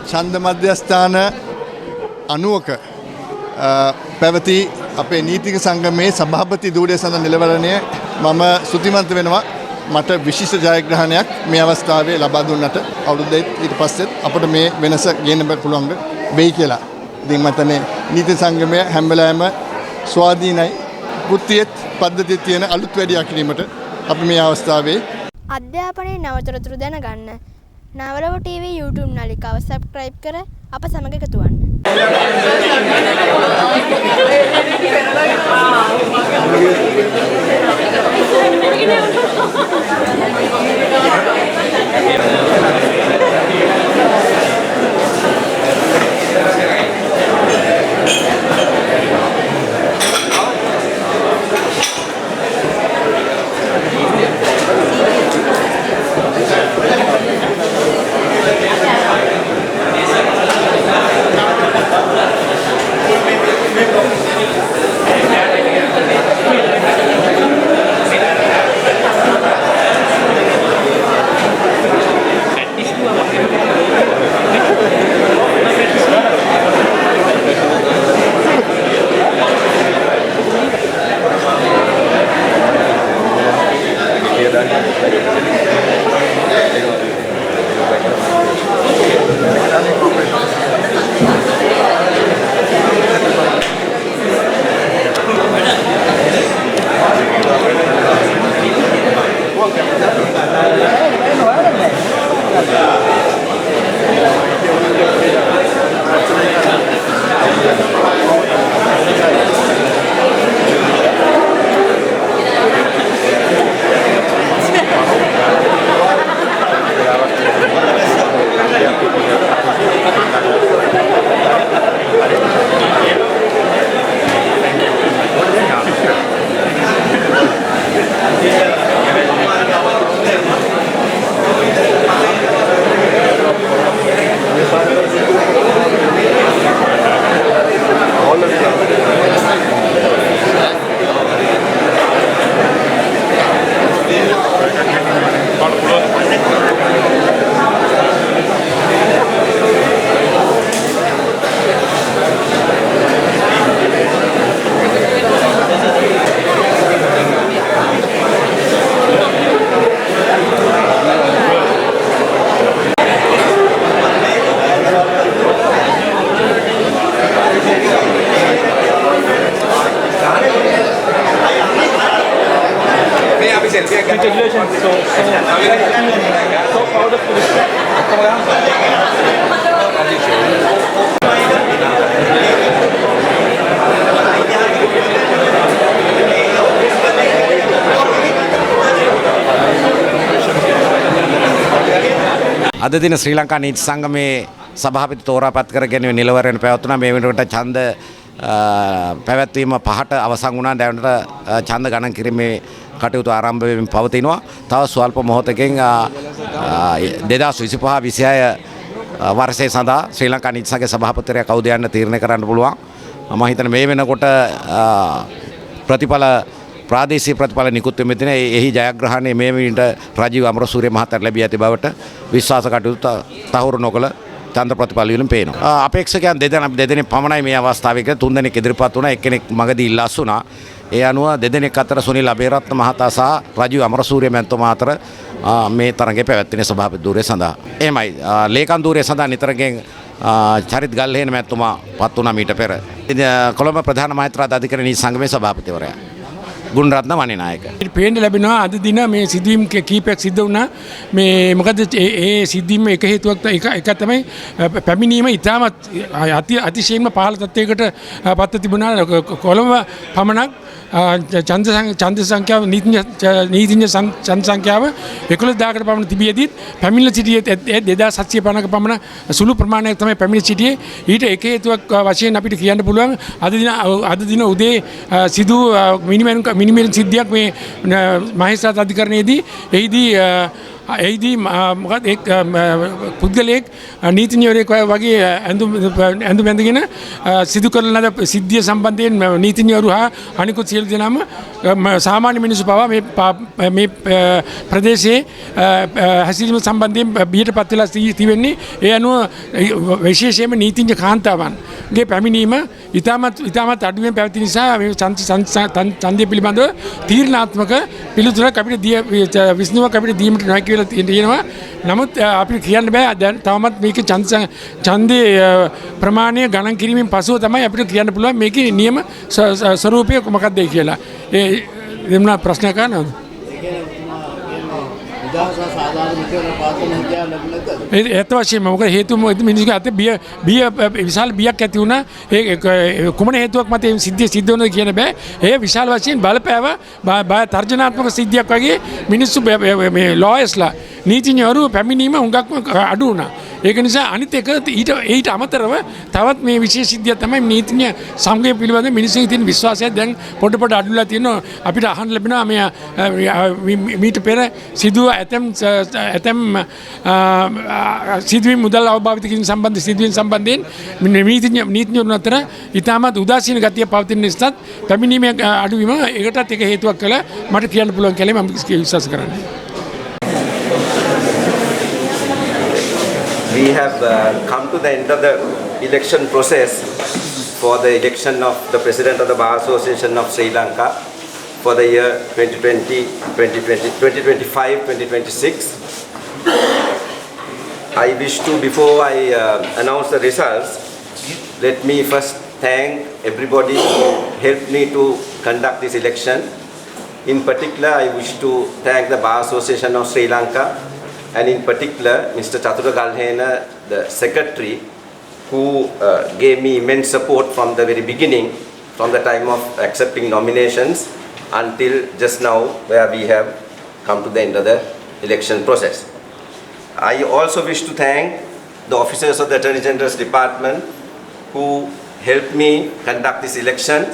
ඡන්ද මධ්‍යස්ථාන 90ක පැවති අපේ නීතික සංගමයේ සභාපති ධූරය සඳහා නිලවරණය මම ස්තුතිවන්ත වෙනවා. මට විශිෂ්ට ජයග්‍රහණයක් මේ අවස්ථාවේ ලබා දුන්නට අවුරුද්දේ ඊට පස්සෙත් අපිට මේ වෙනස ගේන්න පුළුවන් වෙයි කියලා. ඉතින් මම හිතන්නේ නීති සංගමය හැම වෙලාවෙම ස්වාධීනයි වෘත්තියත් පද්ධතිය තියෙන අලුත් වැඩියා කිරීමට අපි මේ අවස්ථාවේ අධ්‍යාපනයේ නවතොරතුරු දැනගන්න නවරව TV YouTube නාලිකාව subscribe කර අප සමග එකතු වන්න. අද දින ශ්‍රී ලංකා නීති සංගමේ සභාපති තෝරාපත් කර ගැනීම නිලවරණ පැවතුණා. මේ වෙනකොට ඡන්ද පැවැත්වීම 5ට අවසන් වුණා. දැනට ඡන්ද ගණන් කිරීමේ කටයුතු ආරම්භ වෙමින් පවතිනවා. තව ස්වල්ප මොහොතකින් 2025-26 වර්ෂයේ සඳහා ශ්‍රී ලංකා නීති සංගමේ සභාපතිවරයා කවුද යන්න තීරණය කරන්න පුළුවන්. මම හිතන්නේ මේ වෙනකොට ප්‍රතිඵල ප්‍රාදේශීය ප්‍රතිඵල නිකුත් වෙමින් තියෙන එහි ජයග්‍රහණය මේ මිනිට රජීව අමරසූරිය මහතාට ලැබී ඇති බවට විශ්වාස කටයුතු තහවුරු නොකළ ඡන්ද ප්‍රතිඵල වලින් පේනවා. අපේක්ෂකයන් දෙදෙනෙක් පමණයි මේ අවස්ථාවේ තුන් දෙනෙක් ඉදිරිපත් වුණා. එක්කෙනෙක් මගදී ඉල්ලාස් වුණා. ඒ අනුව දෙදෙනෙක් අතර සුනිල් අබේරත්න මහතා සහ රජීව අමරසූරිය මැතිතුමා අතර මේ තරඟයේ පැවැත්වෙන සභාපති ධූරය සඳහා. එහෙමයි ලේකම් ධූරය සඳහා නිතරගෙන් චරිත් ගල්හේන මැතිතුමා පත් වුණා මීට පෙර. කොළඹ ප්‍රධාන මහේත්‍රාත් අධිකරණ නීති සංගමේ සභාපතිවරයා. ගුණරත්න වනිනායක. පේන්න ලැබෙනවා අද දින මේ සිදුවීම් කීපයක් සිද්ධ වුණා. මේ මොකද ඒ සිද්ධීම් එක හේතුවක් එක තමයි පැමිණීම ඉතාමත් අතිශයින්ම පහළ තත්ත්වයකට පත්ව තිබුණා. කොළඹ පමණක් ඡන්ද සංඛ්‍යාව නීතිඥ ඡන්ද සංඛ්‍යාව 11000කට පමණ තිබියදීත් පැමිණිලි සිටියේ 2750ක පමණ සුළු ප්‍රමාණයක් තමයි පැමිණිලි සිටියේ. ඊට එක හේතුවක් වශයෙන් අපිට කියන්න පුළුවන් අද දින උදේ සිදු මිනිමෙන් සිද්ධියක් මේ මහේස්ත්‍රාත් අධිකරණයේදී එහිදී එහිදී මොකද එක් පුද්ගලයෙක් නීතිඥවරයෙක් වගේ ඇඳුම් ඇඳගෙන සිදු කරන ලද සිද්ධිය සම්බන්ධයෙන් නීතිඥවරු හා අනිකුත් සියලු දෙනාම සාමාන්‍ය මිනිස්සු පවා මේ ප්‍රදේශයේ හැසිරීම සම්බන්ධයෙන් බියට පත් වෙලා තිබෙන්නේ. ඒ අනුව විශේෂයෙන්ම නීතිඥ කාන්තාවන්ගේ පැමිණීම ඉතාමත් අඩුවෙන් පැවති නිසා මේ ඡන්දය පිළිබඳව තීරණාත්මක පිළිතුරක් අපිට විසඳුමක් අපිට දීමට නොහැකි වෙලා තියෙනවා. නමුත් අපිට කියන්න බෑ දැන් තවමත් මේක ඡන්දයේ ප්‍රමාණය ගණන් කිරීමෙන් පසුව තමයි අපිට කියන්න පුළුවන් මේකේ නියම ස්වරූපය මොකක්ද කියලා. ඒ දෙමුණා ප්‍රශ්නයක් අහනවද? ඒත් වශයෙන්ම මොකද හේතුව මිනිස්සුගේ අතේ බිය විශාල බියක් ඇති වුණා. ඒ කුමන හේතුවක් මත මේ සිද්ධිය සිද්ධ වුණාද කියන බෑ. ඒ විශාල වශයෙන් බලපෑව තර්ජනාත්මක සිද්ධියක් වගේ මිනිස්සු මේ ලෝයර්ස්ලා නීතිඥවරු පැමිණීම හුඟක්ම අඩු වුණා. ඒක නිසා අනිත් එක ඊට අමතරව තවත් මේ විශේෂ සිද්ධියක් තමයි නීතිඥ සංගය පිළිබඳ මිනිස්සුන්ගේ තියෙන විශ්වාසය දැන් පොඩ අඩුලා තියෙනවා. අපිට අහන්න ලැබෙනවා මීට පෙර සිදුව ඇතැම් සිදුවීම් මුදල් අවභාවිත කිරීම සම්බන්ධ සිදුවීම් සම්බන්ධයෙන් නීතිඥවරුන් අතර ඉතාමත් උදාසීන ගතිය පවතින නිසාත් පැමිණීමේ අඩුවීම ඒකටත් එක හේතුවක් කියලා මට කියන්න පුළුවන් කියලා මම විශ්වාස කරන්නේ. We have come to the end of the election process for the election of the President of the Bar Association of Sri Lanka for the year 2025-2026. I wish to, before I announce the results, let me first thank everybody who helped me to conduct this election. In particular, I wish to thank the Bar Association of Sri Lanka, and in particular Mr. Chathura Galhena, the secretary, who gave me immense support from the very beginning, from the time of accepting nominations until just now, where we have come to the end of the election process. I also wish to thank the officers of the Attorney General's Department who helped me conduct this election.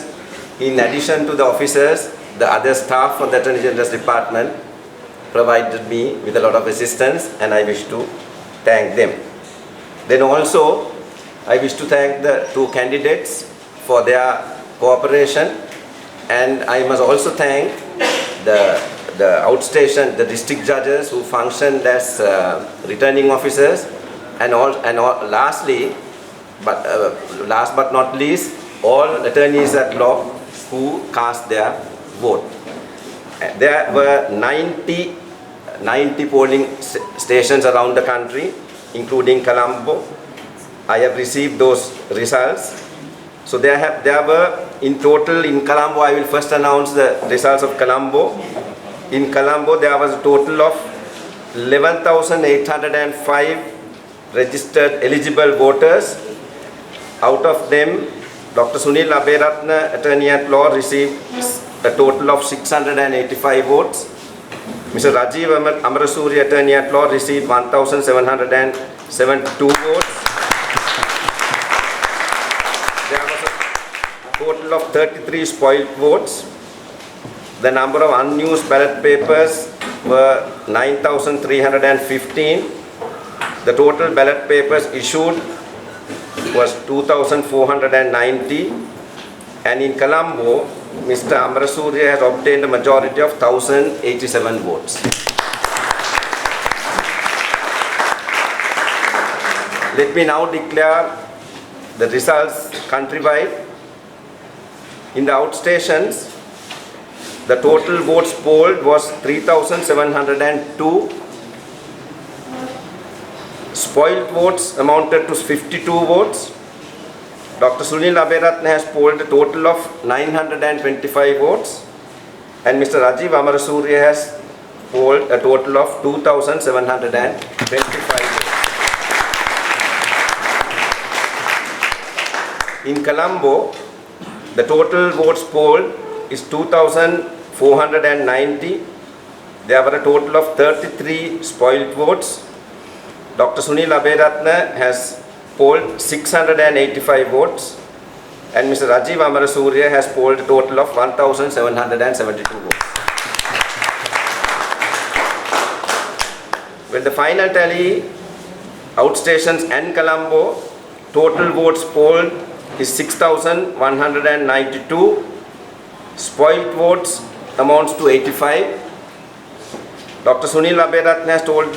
In addition to the officers, the other staff of the Attorney General's Department provided me with a lot of assistance, and I wish to thank them. Then also I wish to thank the two candidates for their cooperation, and I must also thank the outstation, the district judges who functioned as returning officers, and lastly, last but not least, all attorneys at law who cast their vote. There were 90 polling stations around the country, including Colombo. I have received those results. So there were in total in Colombo, I will first announce the results of Colombo. In Colombo there was a total of 11,805 registered eligible voters. Out of them, Dr. Sunil Aberatna, attorney at law, received a total of 685 votes. Mr. Rajiv Amarasuri, attorney at law, received 1,772 votes. There was a total of 33 spoiled votes. The number of unused ballot papers were 9,315. The total ballot papers issued was 2,490. And in Colombo, Mr. Amarasuri has obtained a majority of 1,087 votes. Let me now declare the results countrywide. In the outstations, the total votes polled was 3,702. Spoiled votes amounted to 52 votes. Dr. Sunil Aberatna has polled a total of 925 votes, and Mr. Rajiv Amarasuri has polled a total of 2,725 votes. In Colombo, the total votes polled is 2,490. There were a total of 33 spoiled votes. Dr. Sunil Aberatna has polled 685 votes, and Mr. Rajiv Amarasuri has polled a total of 1,772 votes. Let the final tally, outstations and Colombo, total votes polled is 6,192. Spoiled votes amounts to 85. Dr. Sunil Abeyratne has polled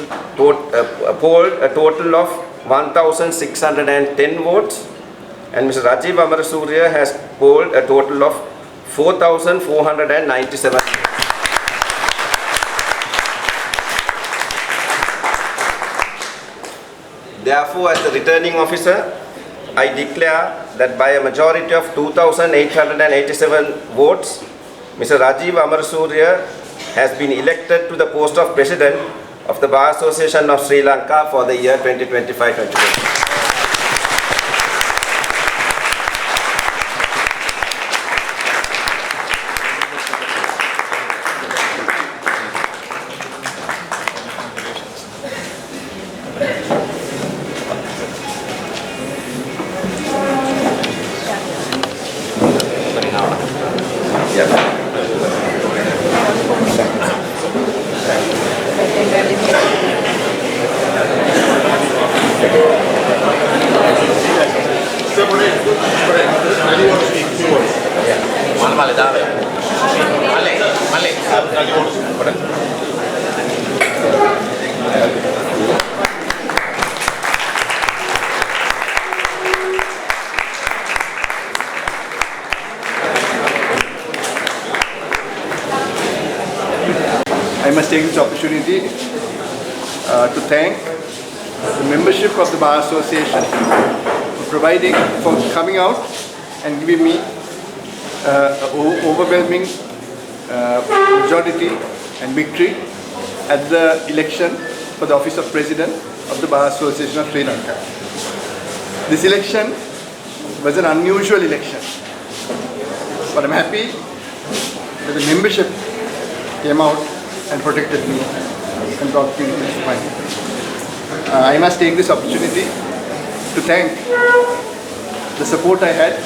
a total of 1,610 votes, and Mr. Rajiv Amarasuriya has polled a total of 4,497. Therefore, as the returning officer, I declare that by a majority of 2,887 votes, Mr. Rajiv Amarasuriya has been elected to the post of President of the Bar Association of Sri Lanka for the year 2025-2026. I must take this opportunity to thank the membership of the Bar Association for coming out and giving me overwhelming majority and victory at the election for the office of President of the Bar Association of Sri Lanka. This election was an unusual election, but I'm happy that the membership came out and protected me and brought me to this point. I must take this opportunity to thank the support I had.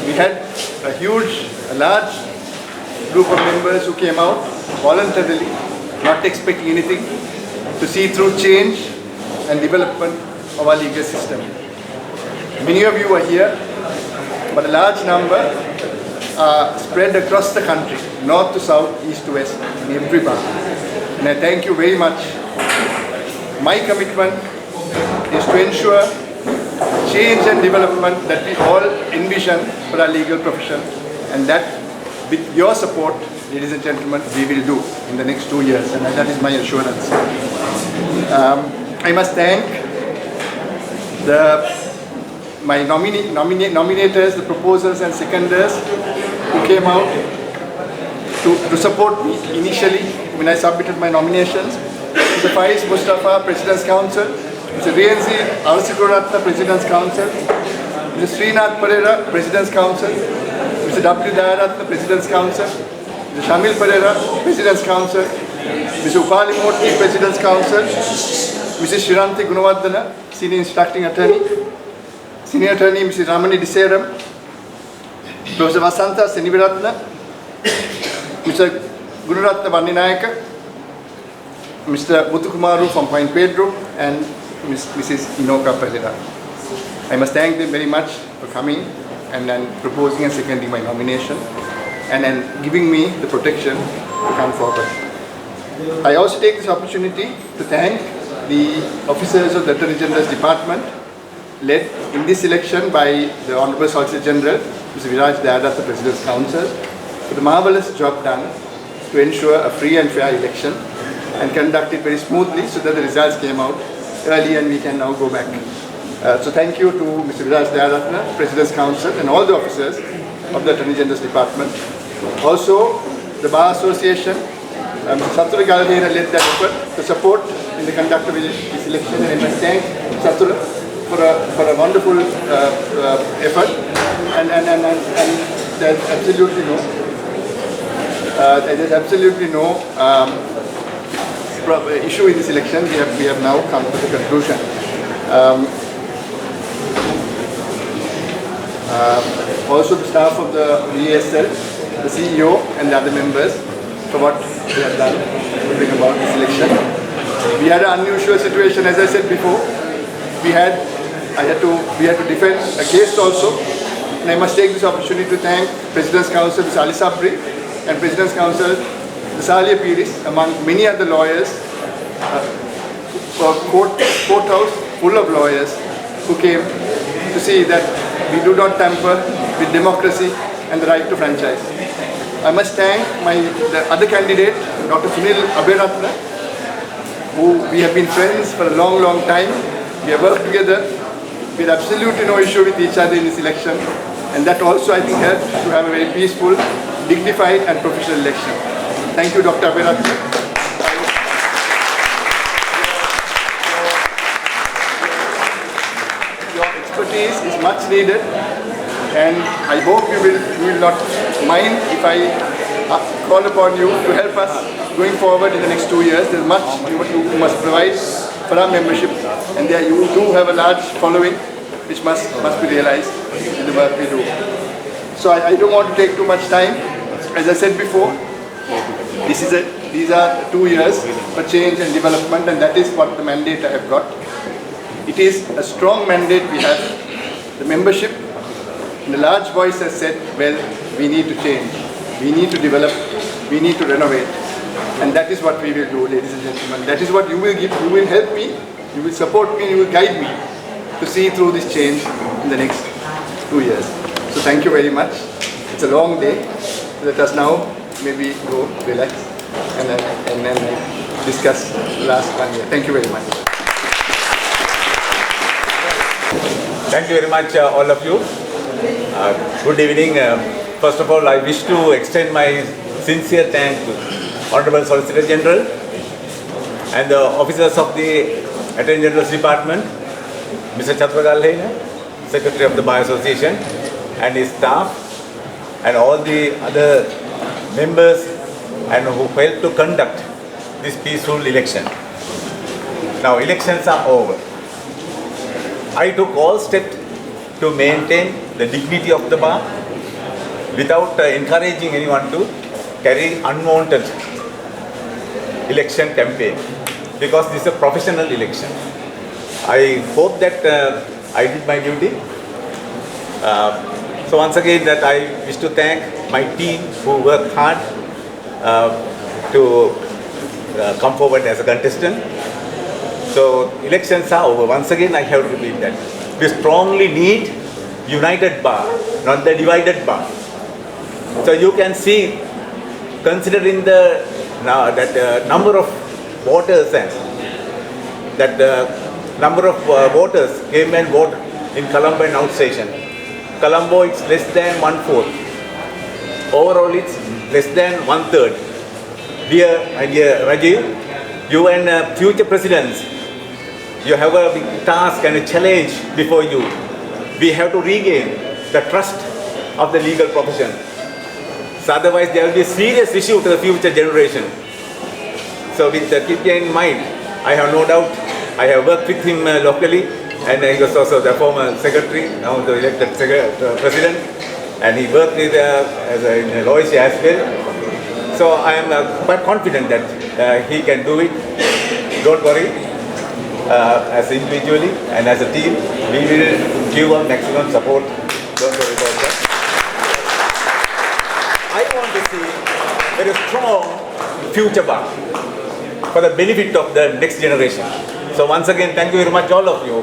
We had a large group of members who came out voluntarily, not expecting anything, to see through change and development of our legal system. Many of you are here, but a large number are spread across the country, north to south, east to west, in every bar. And I thank you very much. My commitment is to ensure change and development that we all envision for our legal profession, and that with your support, ladies and gentlemen, we will do in the next 2 years, and that is my assurance. I must thank my nominators, the proposers and seconders who came out to support me initially when I submitted my nominations. Mr. Faiz Mustafa, President's Council; Mr. Renzi Alsikuratna, President's Council; Mr. Srinath Pereira, President's Council; Mr. W. Dayaratna, President's Council; Mr. Shamil Pereira, President's Council; Mr. Upali Murthy, President's Council; Mrs. Shiranti Gunawardana, Senior Instructing Attorney; Senior Attorney Mrs. Ramani Diseram; Professor Vasanta Seniviratna; Mr. Gunaratna Vandinayaka; Mr. Muthukumaru from Point Pedro, and Mrs. Inoka Pereira. I must thank them very much for coming and then proposing and seconding my nomination, and then giving me the protection to come forward. I also take this opportunity to thank the officers of the Attorney General's Department, led in this election by the Honorable Solicitor General, Mr. Viraj Dayada, the President's Council, for the marvelous job done to ensure a free and fair election and conduct it very smoothly so that the results came out early and we can now go back. So thank you to Mr. Viraj Dayaratna, President's Council, and all the officers of the Attorney General's Department. Also, the Bar Association, Mr. Satura Galhera led that effort to support in the conduct of this election, and I must thank Satura for a wonderful effort, and there's absolutely no issue in this election. We have now come to the conclusion. Also the staff of the ESL, the CEO and the other members for what they have done to bring about this election. We had an unusual situation, as I said before. We had to defend a case also. And I must take this opportunity to thank President's Counsel Mr. Ali Sabri and President's Counsel Mr. Alia Piris, among many other lawyers, for courthouse full of lawyers who came to see that we do not tamper with democracy and the right to franchise. I must thank the other candidate, Dr. Sunil Abhiratna, who we have been friends for a long, long time. We have worked together with absolutely no issue with each other in this election, and that also I think helped to have a very peaceful, dignified and professional election. Thank you, Dr. Abhiratna. Your expertise is much needed, and I hope you will not mind if I call upon you to help us going forward in the next 2 years. There's much you must provide for our membership, and there you do have a large following which must be realized in the work we do. So I don't want to take too much time. As I said before, these are 2 years for change and development, and that is what the mandate I have got. It is a strong mandate we have. The membership in a large voice has said, well, we need to change, we need to develop, we need to renovate. And that is what we will do, ladies and gentlemen. That is what you will give. You will help me, you will support me, you will guide me to see through this change in the next 2 years. So thank you very much. It's a long day. Let us now maybe go relax and then discuss the last 1 year. Thank you very much. Thank you very much, all of you. Good evening. First of all, I wish to extend my sincere thanks to Honorable Solicitor General and the officers of the Attorney General's Department, Mr. Chatragalhena, Secretary of the Bar Association, and his staff, and all the other members and who helped to conduct this peaceful election. Now, elections are over. I took all steps to maintain the dignity of the bar without encouraging anyone to carry unwanted election campaign, because this is a professional election. I hope that I did my duty. So once again, that I wish to thank my team who worked hard to come forward as a contestant. So elections are over. Once again, I have to repeat that. We strongly need united bar, not the divided bar. So you can see, considering the number of voters and that number of voters came and voted in Colombo and outstation. Colombo, it's less than 1/4. Overall, it's less than 1/3. Dear Rajiv, you and future presidents, you have a big task and a challenge before you. We have to regain the trust of the legal profession. So otherwise, there will be a serious issue to the future generation. So with the keeping in mind, I have no doubt, I have worked with him locally, and he was also the former secretary, now the elected president, and he worked with in Loisha as well. So I am quite confident that he can do it. Don't worry, as individually and as a team, we will give our maximum support. Don't worry about that. I want to see a very strong future bar for the benefit of the next generation. So once again, thank you very much, all of you,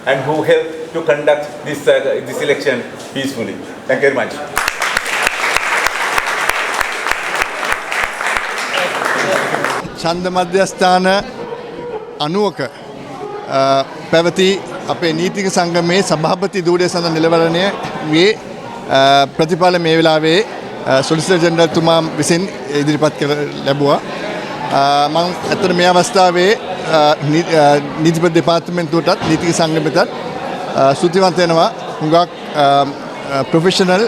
and who helped to conduct this election peacefully. Thank you very much. ඡන්ද මධ්‍යස්ථාන 90ක පැවති අපේ නීතික සංගමයේ සභාපති ධූරය සඳහා නිලවරණය වේ ප්‍රතිඵල මේ වෙලාවේ සොලිසිටර් ජෙනරල් තුමා විසින් ඉදිරිපත් කර ලැබුවා. මම අතන මේ අවස්ථාවේ නීතිපති දෙපාර්තමේන්තුවටත් නීතික සංගමයටත් ස්තුතිවන්ත වෙනවා. හුඟක් ප්‍රොෆෙෂනල්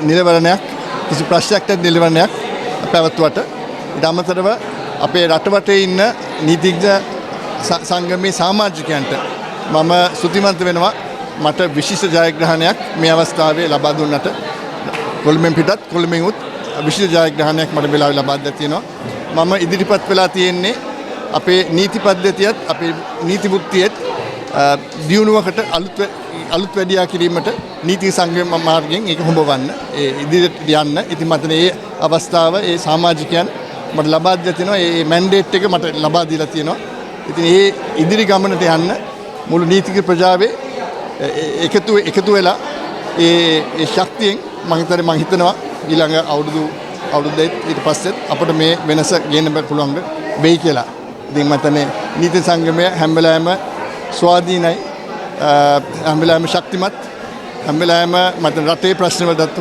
නිලවරණයක්, කිසි ප්‍රශ්නයක් නැති නිලවරණයක් පැවැත්වුවට. ඊට අමතරව අපේ රටවටේ ඉන්න නීතිඥ සංගමේ සමාජිකයන්ට මම ස්තුතිවන්ත වෙනවා. මට විශිෂ්ට ජයග්‍රහණයක් මේ අවස්ථාවේ ලබා දුන්නට. කොළඹෙන් පිටත් කොළඹෙන් උත් විශිෂ්ට ජයග්‍රහණයක් මට වෙලාවේ ලබා දෙලා තියෙනවා. මම ඉදිරිපත් වෙලා තියෙන්නේ අපේ නීති පද්ධතියත් අපේ නීති වෘත්තියත් දියුණුවකට අලුත් වැඩියා කිරීමට නීති සංගම මාර්ගයෙන් ඒක හොඹවන්න ඒ ඉදිරියට යන්න. ඉතින් මතන ඒ අවස්ථාව ඒ සමාජිකයන් මට ලබා දීලා තියෙනවා. ඒ මැන්ඩේට් එක මට ලබා දීලා තියෙනවා. ඉතින් ඒ ඉදිරි ගමනට යන්න මුළු නීතික ප්‍රජාවේ එකතු වෙලා ඒ ශක්තියෙන් මම හිතනවා ඊළඟ අවුරුද්දේ ඊට පස්සෙත් අපිට මේ වෙනස ගේන්න පුළුවන් වෙයි කියලා. ඉතින් මතනේ නීති සංගමය හැම වෙලාවෙම ස්වාධීනයි, හැම වෙලාවෙම ශක්තිමත්, හැම වෙලාවෙම මතන රටේ ප්‍රශ්න වලට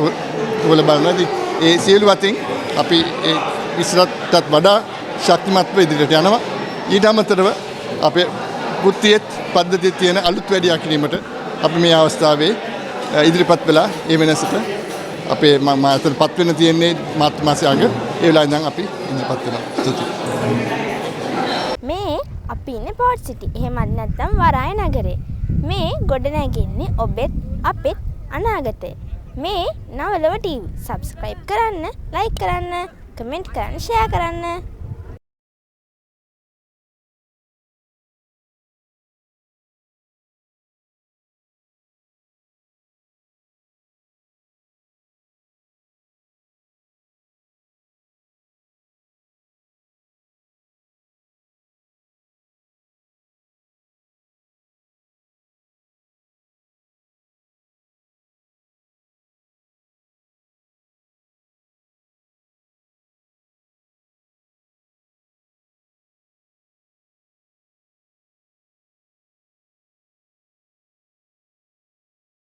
බලනවා. ඉතින් ඒ සියලු අතින් අපි ඒ ඉස්සරහටත් වඩා ශක්තිමත්ව ඉදිරියට යනවා. ඊට අමතරව අපේ වෘත්තියත් පද්ධතියේ තියෙන අලුත් වැඩියා කිරීමට අපි මේ අවස්ථාවේ ඉදිරිපත් වෙලා ඒ වෙනසට අපේ මම අතටපත් වෙන්න තියෙන්නේ මාර්තු මාසයේ අග ඒ වෙලාවෙන් ඉඳන් අපි ඉදිරිපත් වෙනවා. ස්තුතියි. මේ අපි ඉන්නේ පෝට් සිටි. එහෙමත් නැත්නම් වරාය නගරේ. මේ ගොඩ නැගින්නේ ඔබෙත් අපෙත් අනාගතේ. මේ නවලව ටීවී. සබ්ස්ක්‍රයිබ් කරන්න, ලයික් කරන්න, කමෙන්ට් කරන්න, ෂෙයා කරන්න.